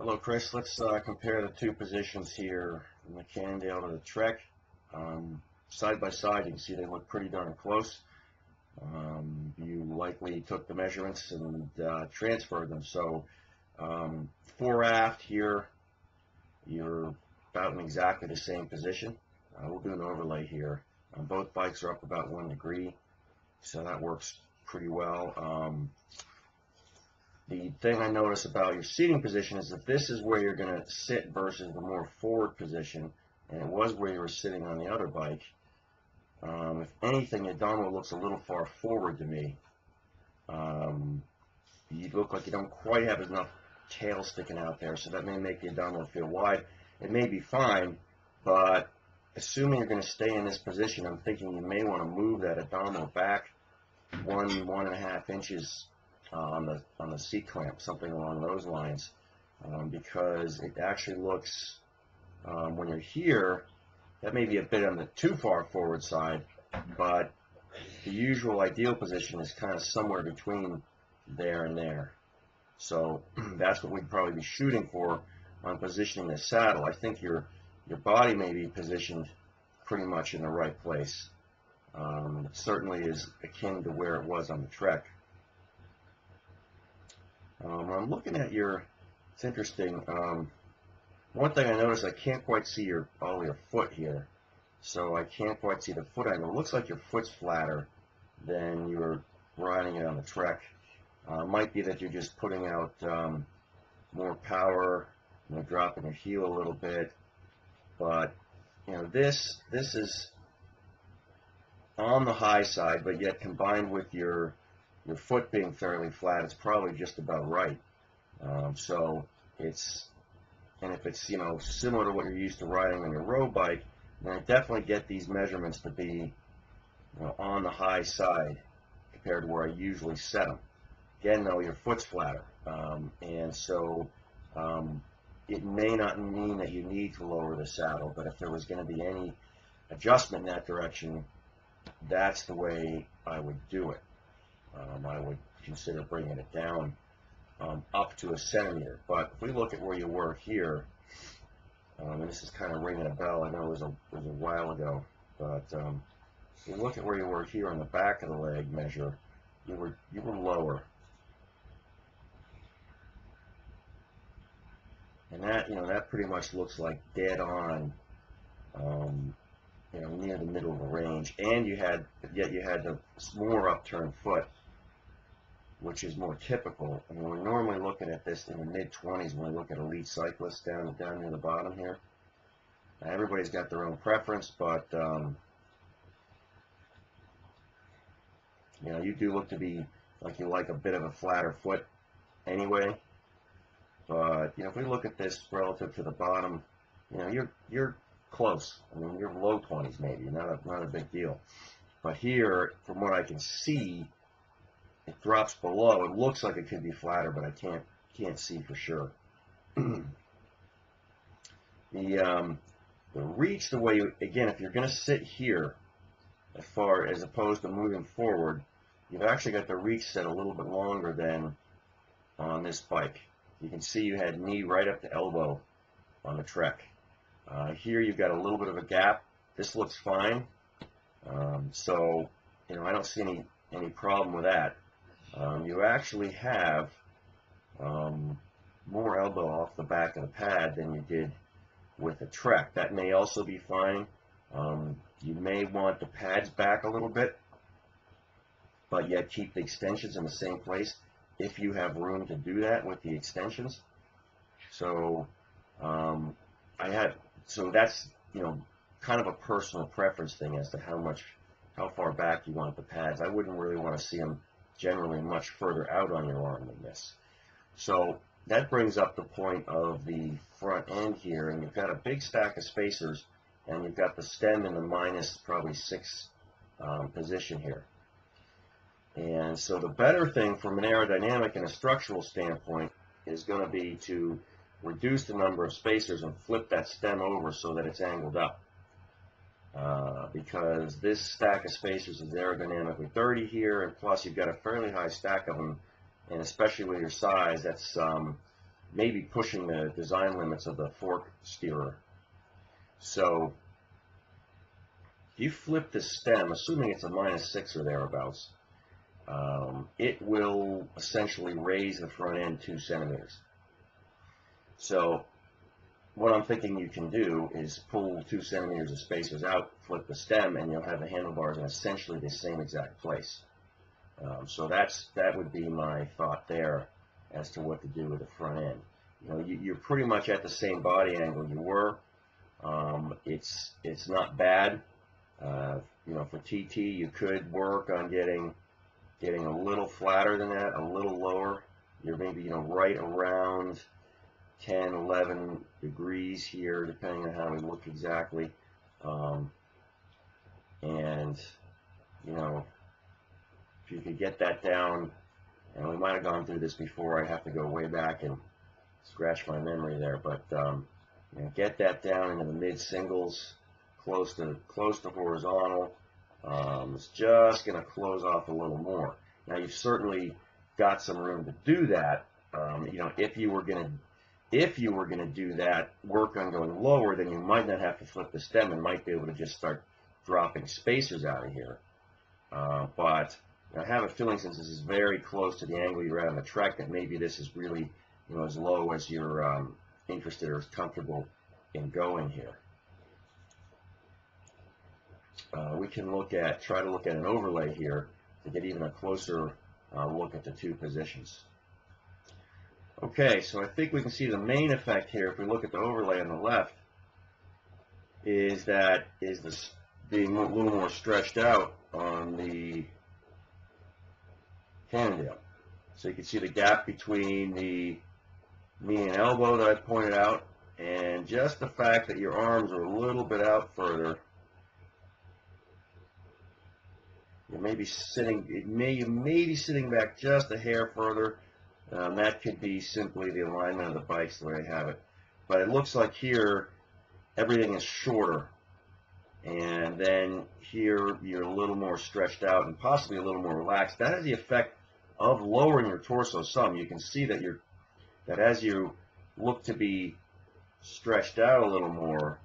Hello, Chris. Let's compare the two positions here in the Cannondale to the Trek. Side by side, you can see they look pretty darn close. You likely took the measurements and transferred them. So fore aft here, you're about in exactly the same position. We'll do an overlay here. Both bikes are up about 1 degree, so that works pretty well. The thing I notice about your seating position is that this is where you're going to sit versus the more forward position, and it was where you were sitting on the other bike. If anything, the abdominal looks a little far forward to me. You look like you don't quite have enough tail sticking out there, so that may make the abdominal feel wide. It may be fine, but assuming you're going to stay in this position, I'm thinking you may want to move that abdominal back 1.5 inches on the seat clamp, something along those lines, because it actually looks, when you're here, that may be a bit on the too far forward side, but the usual ideal position is kind of somewhere between there and there. So that's what we'd probably be shooting for on positioning the saddle. I think your body may be positioned pretty much in the right place. It certainly is akin to where it was on the Trek. I'm looking at it's interesting. One thing I noticed, I can't quite see all your foot here. So I can't quite see the foot angle. It looks like your foot's flatter than you're riding it on the Trek. Might be that you're just putting out more power, dropping your heel a little bit. But this is on the high side, but yet combined with your foot being fairly flat, it's probably just about right. So if it's similar to what you're used to riding on your road bike, then I definitely get these measurements to be on the high side compared to where I usually set them. Again, though, your foot's flatter, and so it may not mean that you need to lower the saddle, but if there was going to be any adjustment in that direction, that's the way I would do it. I would consider bringing it down up to 1 centimeter. But if we look at where you were here, and this is kind of ringing a bell, I know it was a while ago, but if you look at where you were here on the back of the leg measure, you were lower. And that pretty much looks like dead on, near the middle of the range. And yet you had the more upturned foot, which is more typical. I mean, we're normally looking at this in the mid-20s when we look at elite cyclists down near the bottom here. Now, everybody's got their own preference, but you do look to be like you like a bit of a flatter foot anyway. But if we look at this relative to the bottom, you're close. I mean, you're low 20s maybe, not a big deal. But here, from what I can see, it drops below. It looks like it could be flatter, but I can't see for sure. The reach, the way again, if you're going to sit here, as opposed to moving forward, you've actually got the reach set a little bit longer than on this bike. You can see you had knee right up to elbow on the Trek. Here you've got a little bit of a gap. This looks fine. So I don't see any problem with that. You actually have more elbow off the back of the pad than you did with the Trek. That may also be fine. You may want the pads back a little bit, but yet keep the extensions in the same place if you have room to do that with the extensions. So that's kind of a personal preference thing as to how far back you want the pads. I wouldn't really want to see them generally much further out on your arm than this. So that brings up the point of the front end here, and you've got a big stack of spacers, and you've got the stem in the minus probably 6 position here. And so the better thing from an aerodynamic and a structural standpoint is going to be to reduce the number of spacers and flip that stem over so that it's angled up. Because this stack of spacers is aerodynamically dirty here, and plus you've got a fairly high stack of them, and especially with your size, that's maybe pushing the design limits of the fork steerer. So if you flip the stem, assuming it's a -6 or thereabouts, it will essentially raise the front end 2 centimeters. So what I'm thinking you can do is pull 2 centimeters of spacers out, flip the stem, and you'll have the handlebars in essentially the same exact place. So that would be my thought there as to what to do with the front end. You know, you're pretty much at the same body angle you were. It's not bad. You know, for TT, you could work on getting a little flatter than that, a little lower. You're maybe, you know, right around 10, 11 degrees here, depending on how we look exactly. And, you know, if you could get that down, and we might have gone through this before, I have to go way back and scratch my memory there, but you know, get that down into the mid-singles, close to horizontal. It's just going to close off a little more. Now, you've certainly got some room to do that. You know, if you were going to do that, work on going lower, then you might not have to flip the stem and might be able to just start dropping spacers out of here. But I have a feeling, since this is very close to the angle you're at on the track, that maybe this is really, you know, as low as you're interested or as comfortable in going here. We can try to look at an overlay here to get even a closer look at the two positions. Okay, so I think we can see the main effect here, if we look at the overlay on the left, is this being a little more stretched out on the Cannondale. So you can see the gap between the knee and elbow that I pointed out, and just the fact that your arms are a little bit out further. You may be sitting back just a hair further. That could be simply the alignment of the bikes the way I have it. But it looks like here everything is shorter, and then here you're a little more stretched out and possibly a little more relaxed. That has the effect of lowering your torso some. You can see that as you look to be stretched out a little more,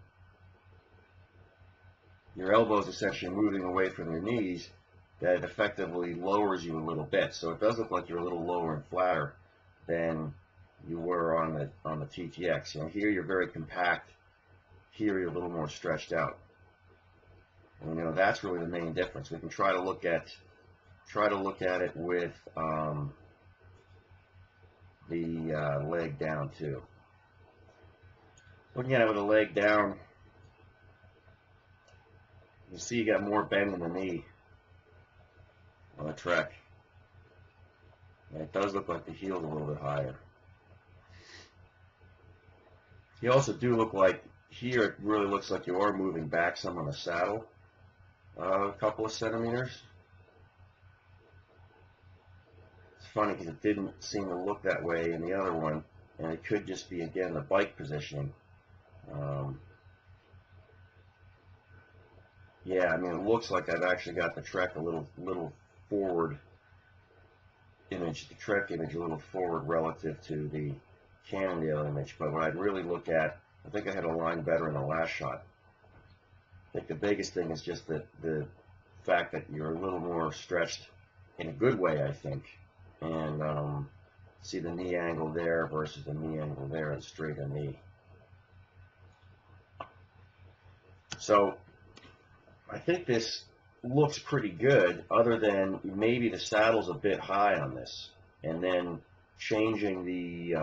your elbows essentially moving away from your knees. That effectively lowers you a little bit. So it does look like you're a little lower and flatter than you were on the TTX. You know, here you're very compact. Here you're a little more stretched out. And, you know, that's really the main difference. We can try to look at it with the leg down too. Looking at it with the leg down, you see you got more bend in the knee on the Trek. And it does look like the heel's a little bit higher. You also do look like, here it really looks like you are moving back some on the saddle, a couple of centimeters. It's funny because it didn't seem to look that way in the other one, and it could just be, again, the bike positioning. Yeah, I mean, it looks like I've actually got the Trek a little forward image, the Trek image a little forward relative to the Cannondale image. But what I'd really look at, I think I had a line better in the last shot. I think the biggest thing is just the fact that you're a little more stretched in a good way, I think. And see the knee angle there versus the knee angle there and straighter knee. So I think this looks pretty good, other than maybe the saddle's a bit high on this, and then changing the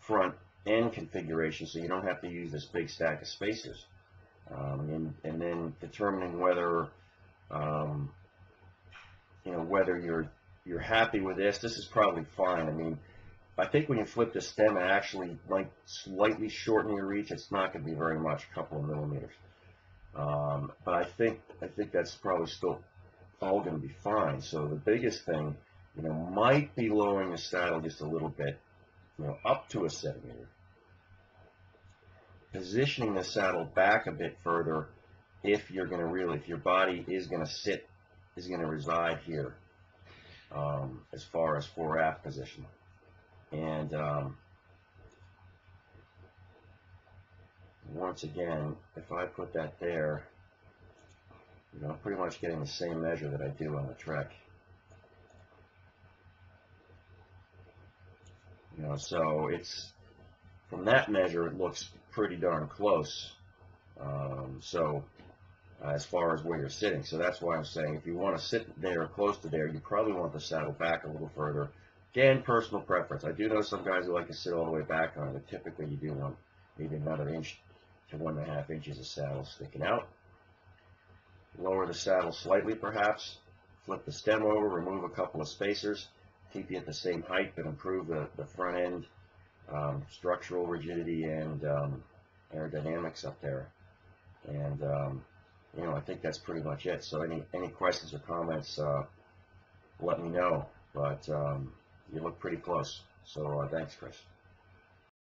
front end configuration so you don't have to use this big stack of spacers, and then determining whether you know, whether you're happy with this. This is probably fine. I mean, I think when you flip the stem and actually like slightly shorten your reach, it's not going to be very much, a couple of millimeters. But I think that's probably still all going to be fine. So the biggest thing, you know, might be lowering the saddle just a little bit, you know, up to a centimeter. Positioning the saddle back a bit further if you're going to really, if your body is going to reside here, as far as fore-aft position. And once again, if I put that there, you know, I'm pretty much getting the same measure that I do on the Trek. You know, so it's, from that measure, it looks pretty darn close. As far as where you're sitting, so that's why I'm saying if you want to sit there close to there, you probably want the saddle back a little further. Again, personal preference. I do know some guys who like to sit all the way back on it, but typically you do want maybe another inch to 1.5 inches of saddle sticking out. Lower the saddle slightly, perhaps. Flip the stem over, remove a couple of spacers, keep you at the same height, but improve the front end structural rigidity and aerodynamics up there. And you know, I think that's pretty much it. So any questions or comments, let me know. But you look pretty close. So thanks, Chris.